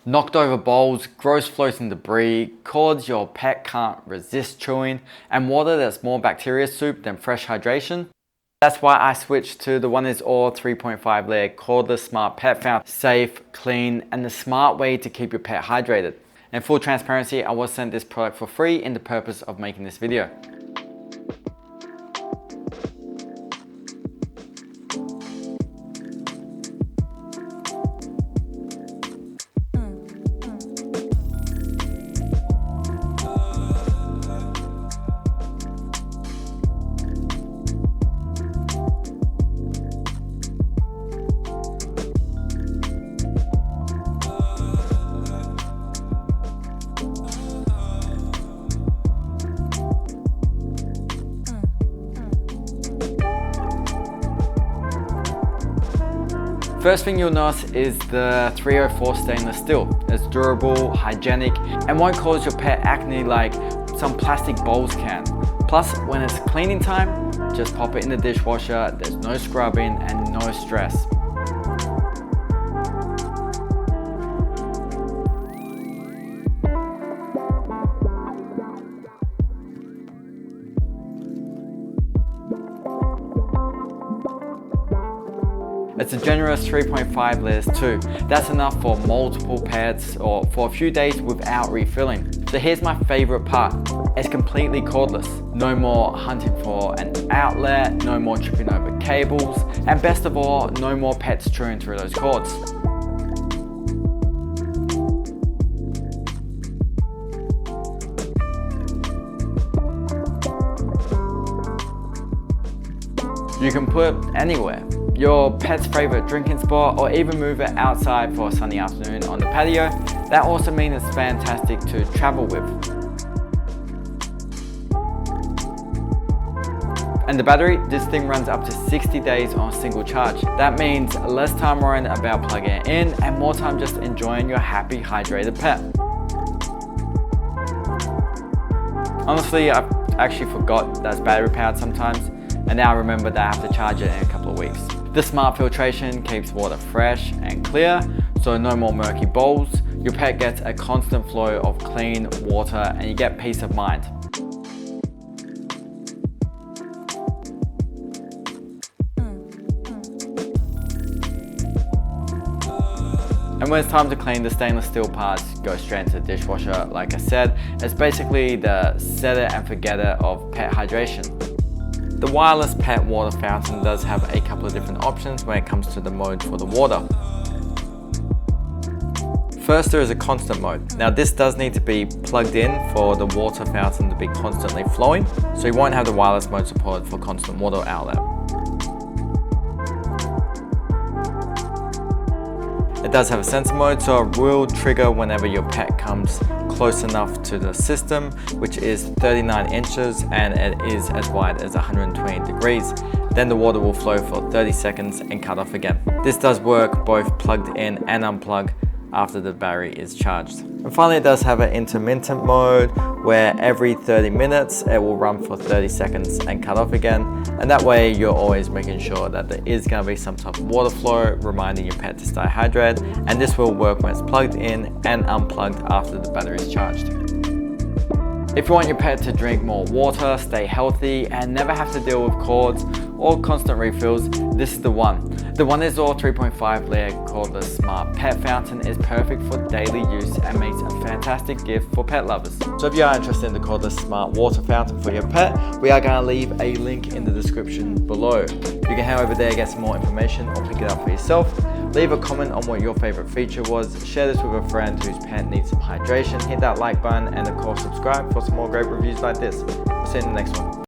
Knocked over bowls, gross floating debris, cords your pet can't resist chewing, and water that's more bacteria soup than fresh hydration. That's why I switched to the Oneisall 3.5 layer cordless smart pet fountain. Safe, clean, and the smart way to keep your pet hydrated. In full transparency, I was sent this product for free in the purpose of making this video. First thing you'll notice is the 304 stainless steel. It's durable, hygienic, and won't cause your pet acne like some plastic bowls can. Plus, when it's cleaning time, just pop it in the dishwasher. There's no scrubbing and no stress. It's a generous 3.5 liters too. That's enough for multiple pets or for a few days without refilling. So here's my favorite part. It's completely cordless. No more hunting for an outlet, no more tripping over cables, and best of all, no more pets chewing through those cords. You can put it anywhere. Your pet's favorite drinking spot, or even move it outside for a sunny afternoon on the patio. That also means it's fantastic to travel with. And the battery, this thing runs up to 60 days on a single charge. That means less time worrying about plugging it in and more time just enjoying your happy, hydrated pet. Honestly, I've actually forgot that's battery powered sometimes, and now I remember that I have to charge it in a couple of weeks. This smart filtration keeps water fresh and clear, so no more murky bowls. Your pet gets a constant flow of clean water and you get peace of mind. And when it's time to clean, the stainless steel parts go straight into the dishwasher. Like I said, it's basically the set it and forget it of pet hydration. The wireless pet water fountain does have a couple of different options when it comes to the mode for the water. First, there is a constant mode. Now this does need to be plugged in for the water fountain to be constantly flowing, so you won't have the wireless mode support for constant water outlet. It does have a sensor mode, so it will trigger whenever your pet comes close enough to the system, which is 39 inches and it is as wide as 120 degrees. Then the water will flow for 30 seconds and cut off again. This does work both plugged in and unplugged after the battery is charged. And finally, it does have an intermittent mode where every 30 minutes it will run for 30 seconds and cut off again. And that way you're always making sure that there is going to be some type of water flow, reminding your pet to stay hydrated. And this will work when it's plugged in and unplugged after the battery is charged. If you want your pet to drink more water, stay healthy, and never have to deal with cords or constant refills, this is the one. The Oneisall 3.5 layer cordless smart pet fountain is perfect for daily use and makes a fantastic gift for pet lovers. So if you are interested in the cordless smart water fountain for your pet, we are going to leave a link in the description below. You can head over there, get some more information, or pick it up for yourself. Leave a comment on what your favorite feature was, share this with a friend whose pet needs some hydration, hit that like button, and of course subscribe for some more great reviews like this. We'll see you in the next one.